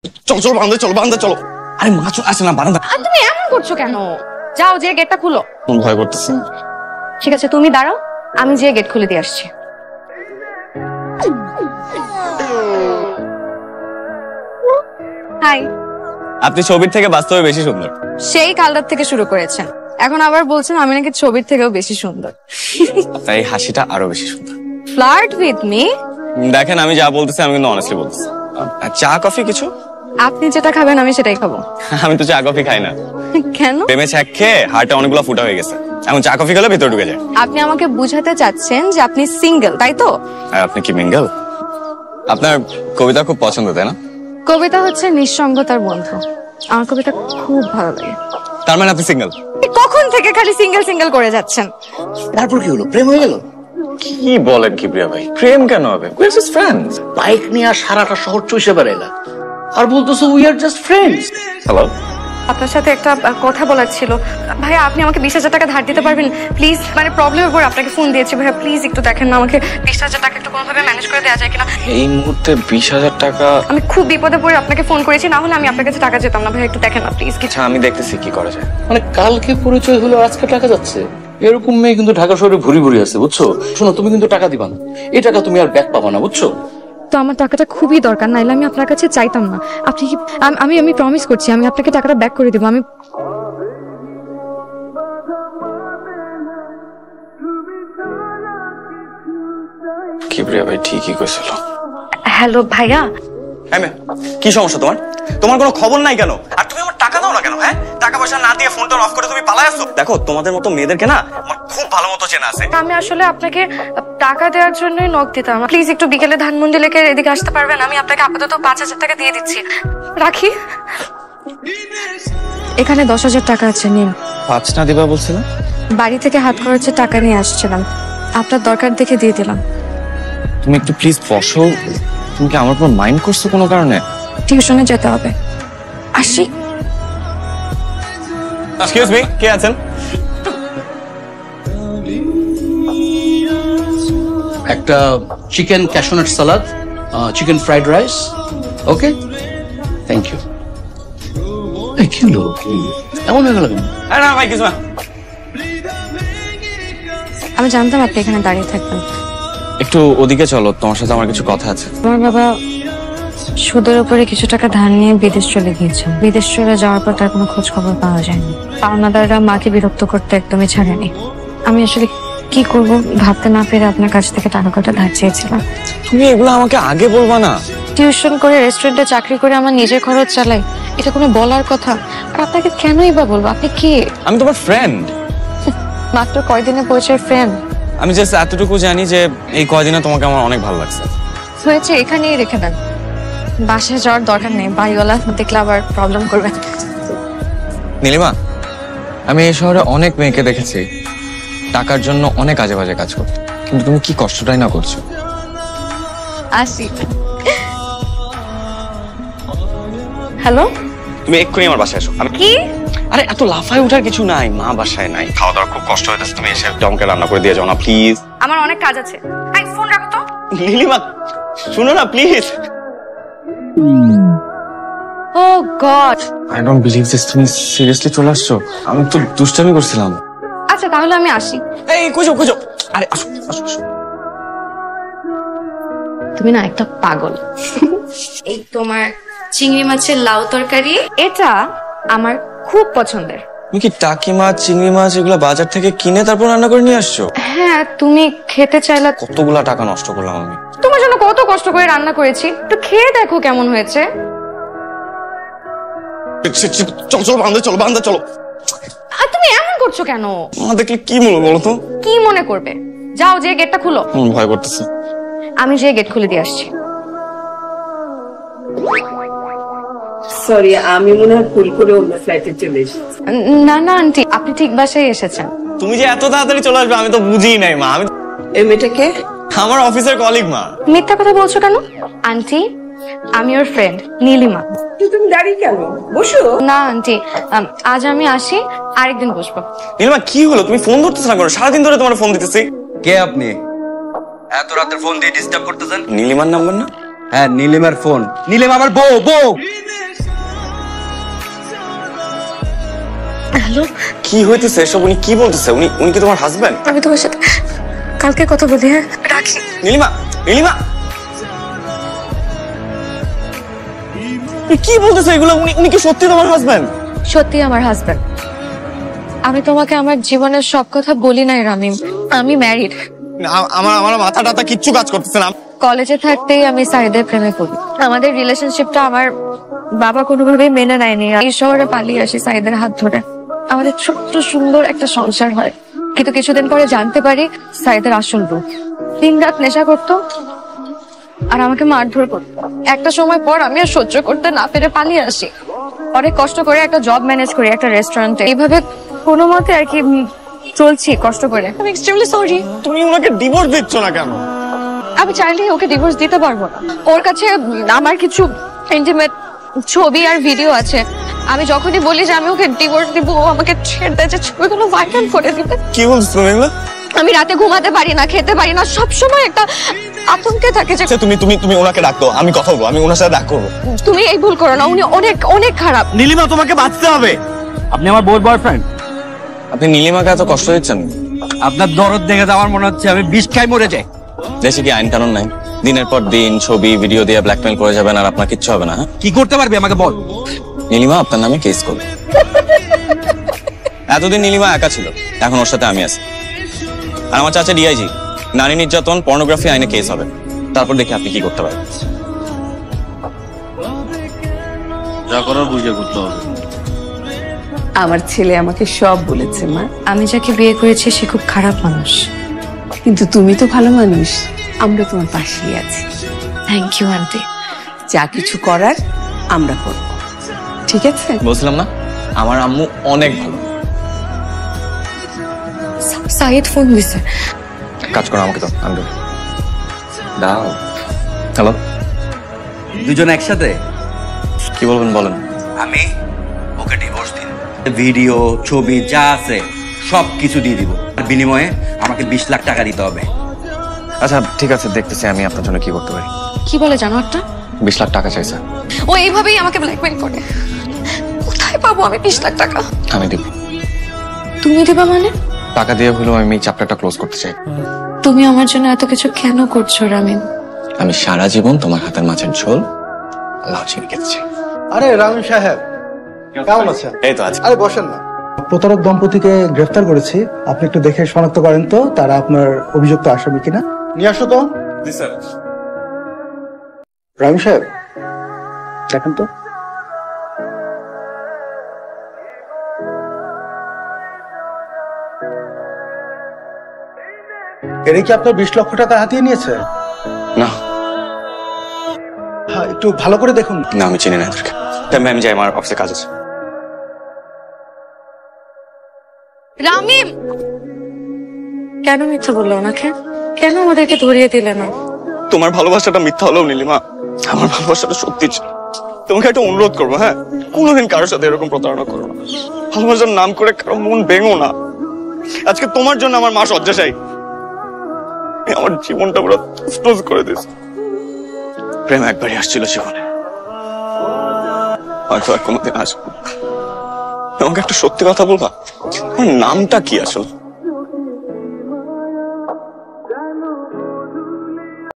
চলো চলো বারান্দা চলো বারান্দা চলো। আরে মা চলে আসে না বারান্দা। আর তুমি এমন করছো কেন? যাও যে গেটটা খুলো। ভয় করতেছে। ঠিক আছে তুমি দাঁড়াও, আমি যে গেট খুলে দিয়ে আসছি। হাই। আপনি ছবির থেকে বাস্তবে বেশি সুন্দর। সেই কালটার থেকে শুরু করেছেন, এখন আবার বলছেন আমি নাকি ছবির থেকেও বেশি সুন্দর। আপনার এই হাসিটা আরো বেশি সুন্দর। Flirt with me? দেখেন আমি যা বলতেছি আমি কিন্তু অনেস্টলি বলতেছি। চা কফি কিছু? আপনি যেটা খাবেন আমি সেটাই খাবো। আমি তো চা কফি খাই না। কেন? প্রেমে ছ্যাক খেয়ে হার্টে অনেকগুলো ফুটা হয়ে গেছে, এখন চা কফি খেলে ভিতরে ঢুকে যায়। আপনি আমাকে বুঝাতে চাচ্ছেন যে আপনি সিঙ্গেল, তাই তো? আর আপনি কি মিঙ্গেল? আপনার কবিতা খুব পছন্দ তাই না? কবিতা হচ্ছে নিঃসঙ্গতার বন্ধু। আমার কবিতা খুব ভালো লাগে। তার মানে আপনি সিঙ্গেল? কখন থেকে খালি সিঙ্গেল সিঙ্গেল করে যাচ্ছেন? তারপর কি হলো, প্রেম হয়ে গেল? কি বলেন কিবরিয়া ভাই, প্রেম কেন হবে? We are just friends. Bike নিয়ে সারাটা শহর চষে বেড়াইলা আর বলতেছো we are just friends. Hello, আপনার সাথে একটা কথা বলার ছিল। ভাইয়া আপনি আমাকে 20,000 টাকা ধার দিতে পারবেন প্লিজ? মানে প্রবলেমের পর আপনাকে ফোন দিয়েছি ভাইয়া, প্লিজ একটু দেখেন না আমাকে 20,000 টাকা একটু কোনোভাবে ম্যানেজ করে দেওয়া যায় কিনা। এই মুহূর্তে 20,000 টাকা? আমি খুব বিপদে পড়ে আপনাকে ফোন করেছি, না হলে আমি আপনার কাছে টাকা যেতাম না। ভাইয়া একটু দেখেন না প্লিজ কিছু। আচ্ছা আমি দেখতেছি কি করা যায়। মানে কালকে পরিচয় হলো আজকে টাকা যাচ্ছে, এরকম মেয়ে কিন্তু ঢাকা শহরে ভুরি ভুরি আছে বুঝছো। শোনো তুমি কিন্তু টাকা দিবা না, এই টাকা তুমি আর ব্যাক পাবা না বুঝছো। তো আমার টাকাটা খুবই দরকার, নাইলে আমি আপনার কাছে চাইতাম না। আপনি কি আমি আমি প্রমিস করছি আমি আপনাকে টাকাটা ব্যাক করে দেবো। আমি কিবরিয়া ভাই ঠিকই কইছিল। হ্যালো ভাইয়া। হ্যাঁ কি সমস্যা তোমার? তোমার কোনো খবর নাই কেন? আর তুমি আমার টাকা দাও না কেন? হ্যাঁ, টাকা পয়সা না দিয়ে ফোনটা অফ করে তুমি পালায় আসছো। দেখো তোমাদের মতো মেয়েদেরকে না আমার খুব ভালো মতো চেনা আছে। আমি আসলে আপনাকে টাকা দেওয়ার জন্যই নক দিতাম। প্লিজ একটু বিকেলে ধানমন্ডি লেকে এদিকে আসতে পারবেন? আমি আপনাকে আপাতত 5,000 টাকা দিয়ে দিচ্ছি। রাখি। এখানে 10,000 টাকা আছে, নিন। 5 না দিবা বলছিলাম? বাড়ি থেকে হাত খরচে টাকা নিয়ে আসছিলাম, আপনার দরকার দেখে দিয়ে দিলাম। তুমি একটু প্লিজ বসো। তুমি কি আমার উপর মাইন্ড করছো কোনো কারণে? টিউশনে যেতে হবে, আসি। এক্সকিউজ মি, কে আছেন? একটা chicken cashew nut salad, chicken fried rice. Okay, thank you. কি হলো, এমন হয়ে গেল কেন? না ভাই কিছু না। আমি জানতাম আপনি এখানে দাঁড়িয়ে থাকবেন। একটু ওদিকে চলো, তোমার সাথে আমার কিছু কথা আছে। আমার বাবা সুদের উপরে কিছু টাকা ধার নিয়ে বিদেশ চলে গিয়েছেন। বিদেশ চলে যাওয়ার পর তার কোনো খোঁজ খবর পাওয়া যায়নি। পাওনাদাররা মাকে বিরক্ত করতে একদমই ছাড়েনি। আমি আসলে কি করব ভাবতে না পেরে আপনার কাছ থেকে টাকা কটা ধার চেয়েছিলাম। তুমি এগুলো আমাকে আগে বলবা না? টিউশন করে রেস্টুরেন্টে চাকরি করে আমার নিজের খরচ চালাই, এটা কোনো বলার কথা? আর আপনাকে কেনই বা বলবো? আপনি কি? আমি তোমার ফ্রেন্ড। মাত্র কয়দিনের পরিচয় ফ্রেন্ড? আমি জাস্ট এতটুকু জানি যে এই কয়দিনে তোমাকে আমার অনেক ভালো লাগছে। হয়েছে, এখানেই রেখে দেন। বাসায় যাওয়ার দরকার নেই, বাড়িওয়ালা দেখলে আবার প্রবলেম করবে। নীলিমা, আমি এই শহরে অনেক মেয়েকে দেখেছি টাকার জন্য অনেক আজে বাজে কাজ করতে, কিন্তু তুমি কি কষ্টটাই না করছো। আসি। হ্যালো, তুমি এক্ষুনি আমার বাসায় এসো। আমি কি? আরে এত লাফায় ওঠার কিছু নাই, মা বাসায় নাই, খাওয়া দাওয়ার খুব কষ্ট হইতেছে, তুমি এসে জমকে রান্না করে দিয়ে যাও না প্লিজ। আমার অনেক কাজ আছে। এই ফোন রাখো তো। নীলিমা শুনো না please. Oh god, I don't believe this. তুমি সিরিয়াসলি চলে আসছো? আমি তো দুষ্টামি করছিলাম। আচ্ছা তাহলে আমি আসি। এই কুজো কুজো, আরে আসো আসো আসো। তুমি না একটা পাগল। এই তোমার চিংড়ি মাছের লাউ তরকারি, এটা আমার খুব পছন্দের। তুমি কি টাকি মাছ, চিংড়ি মাছ এগুলো বাজার থেকে কিনে তারপর রান্না করে নিয়ে আসছো? হ্যাঁ, তুমি খেতে চাইলা। কতগুলা টাকা নষ্ট করলাম আমি। তোমার জন্য কত কষ্ট করে রান্না করেছি, একটু খেয়ে দেখো কেমন হয়েছে। চলো চলো বারান্দা চলো বারান্দা চলো। আর তুমি এমন করছো কেন? মা দেখলে কি বলবো বলো তো? কি মনে করবে? যাও যে গেটটা খুলো। ভয় করতেছে। আমি যে গেট খুলে দিয়ে আসছি। সরি, আমি মনে হয় ভুল করে অন্য ফ্লাইটে চলে এসেছি। না না আন্টি, আপনি ঠিক বাসায় এসেছেন। তুমি যে এত তাড়াতাড়ি চলে আসবে আমি তো বুঝিই নাই মা। আমি এই মেয়েটাকে আমার অফিসের কলিগ মা। মিথ্যা কথা বলছো কেন? আন্টি আমি ওর ফ্রেন্ড নীলিমা। তুমি দাঁড়িয়ে কেন? বসো না আন্টি, আজ আমি আসি, আরেকদিন বসবো। নীলিমা কি হলো? তুমি ফোন ধরতেছ না কেন? সারাদিন ধরে তোমার ফোন দিতেছি। কে আপনি? এত রাতের ফোন দিয়ে ডিস্টার্ব করতেছেন? নীলিমার নাম্বার না? হ্যাঁ নীলিমার ফোন। নীলিমা আমার বউ বউ। হ্যালো, কি হইতেছে এসব? উনি কি বলতেছে? উনি কি তোমার হাজবেন্ড? আমি তোমার সাথে কালকে কথা বলি, হ্যাঁ রাখি। নীলিমা, নীলিমা কি বলতেছে এগুলো? উনি কি সত্যি তোমার হাজবেন্ড? সত্যি আমার হাজবেন্ড। আমি তোমাকে আমার জীবনের সব কথা বলি নাই রামিম, আমি ম্যারিড। আমার মাথা টাথা কিচ্ছু কাজ করতেছে না। কলেজে থাকতেই আমি সাইদের প্রেমে পড়ি। আমাদের রিলেশনশিপটা আমার বাবা কোনোভাবেই মেনে নেয়নি। এই শহরে পালিয়ে আসি সাইদের হাত ধরে। আমাদের ছোট্ট সুন্দর একটা সংসার হয়, কিন্তু কিছুদিন পরে জানতে পারি সাইদের আসল রূপ। দিনরাত নেশা করতো আর আমাকে মারধর করতো। একটা সময় পর আমি আর সহ্য করতে না পেরে পালিয়ে আসি। অনেক কষ্ট করে একটা জব ম্যানেজ করি একটা রেস্টুরেন্টে। এইভাবে কোনো মতে আর কি চলছি কষ্ট করে। আমি এক্সট্রিমলি সরি। তুমি ওনাকে ডিভোর্স দিচ্ছ না কেন? আমি চাইলেই ওকে ডিভোর্স দিতে পারবো না। ওর কাছে আমার কিছু ইন্টিমেট ছবি আর ভিডিও আছে। আমি যখনই বলি যে আমি ওকে ডিভোর্স দিব, ও আমাকে ছেড়ে দেয়, যে ছবিগুলো ভাইরাল করে দিতে। কি বলছো তুমি এগুলো? আমি রাতে ঘুমাতে পারি না, খেতে পারি না, সবসময় একটা আতঙ্কে থাকে যে তুমি ওনাকে ডাকতো, আমি কথা বলবো, আমি ওনার সাথে দেখা করবো। তুমি এই ভুল করো না, উনি অনেক অনেক খারাপ। নীলিমা, তোমাকে বাঁচতে হবে। আপনি আমার বউর বয়ফ্রেন্ড। আপনি নীলিমাকে এত কষ্ট দিচ্ছেন? আপনার দরদ দেখে তো আমার মনে হচ্ছে আমি বিষ খাই মরে যাই। দেশে কি আইন কানুন নাই? দিনের পর দিন ছবি ভিডিও দিয়ে ব্ল্যাকমেল করে যাবেন আর আপনার কিচ্ছু হবে না? কি করতে পারবি আমাকে বল। নীলিমা আপনার নামে কেস করবে। এতদিন নীলিমা একা ছিল, এখন ওর সাথে আমি আছি। আর আমার চাচা ডিআইজি, নারী নির্যাতন পর্নোগ্রাফি আইনে কেস হবে। তারপর দেখি আপনি কি করতে পারেন। যা করার বুঝে করতে হবে। আমার ছেলে আমাকে সব বলেছে মা, আমি যাকে বিয়ে করেছি সে খুব খারাপ মানুষ। কিন্তু তুমি তো ভালো মানুষ, আমরা তোমার পাশেই আছি। Thank you aunty. যা কিছু করার আমরা করব, ঠিক আছে? বলছিলাম না আমার আম্মু অনেক ভালো। সাইদ ফোন দিছে। কাজ করো, আমাকে তো আমি দেবো। দাও। হ্যালো, দুজন একসাথে? কি বলবেন বলেন। আমি ওকে ডিভোর্স দিই, ভিডিও ছবি যা আছে সব কিছু দিয়ে দিব। আর বিনিময়ে আমাকে 20 লাখ টাকা দিতে হবে। আচ্ছা ঠিক আছে, দেখতেছি আমি আপনার জন্য কি করতে পারি। কি বলে জানো একটা? 20 লাখ টাকা চাইছে। ও এইভাবেই আমাকে ব্ল্যাকমেইল করে। কোথায় পাবো আমি 20 লাখ টাকা? আমি দিব। তুমি দিবা মানে? টাকা দিয়ে হলেও আমি এই চ্যাপ্টারটা ক্লোজ করতে চাই। তুমি আমার জন্য এত কিছু কেন করছো রামিন? আমি সারা জীবন তোমার হাতের মাছের ঝোল লাউ চিনি খেতে চাই। আরে রামিম সাহেব, কেমন আছেন? এই তো আছে। আরে বসেন না। প্রতারক দম্পতিকে গ্রেফতার করেছি, আপনি একটু দেখে শনাক্ত করেন তো তারা আপনার অভিযুক্ত আসামি কিনা। নিয়ে আসো তো। জি স্যার। রামিম সাহেব দেখেন তো। এরা কি আপনার 20 লক্ষ টাকা হাতিয়ে নিয়েছে? না হ্যাঁ, একটু ভালো করে দেখুন। না, আমি চিনি না এদেরকে। আমি যাই, আমার অফিসে কাজ আছে। রামিম কেন মিথ্যা বললো ওনাকে? কেন আমাদেরকে ধরিয়ে দিলে না? তোমার ভালোবাসাটা মিথ্যা হলেও নীলিমা, আমার ভালোবাসাটা সত্যি ছিল। তোমাকে একটা অনুরোধ করবো, হ্যাঁ, কোনোদিন কারোর সাথে এরকম প্রতারণা করো না। ভালোবাসার নাম করে কারো মন ভেঙো না। আজকে তোমার জন্য আমার মা শয্যাশায়ী। আমার জীবনটা পুরো তছনছ করে দিয়েছে। প্রেম একবারই আসছিল জীবনে, হয়তো আর কোনোদিন আসবো। আমাকে একটা সত্যি কথা বলবা, আমার নামটা কি আসলে?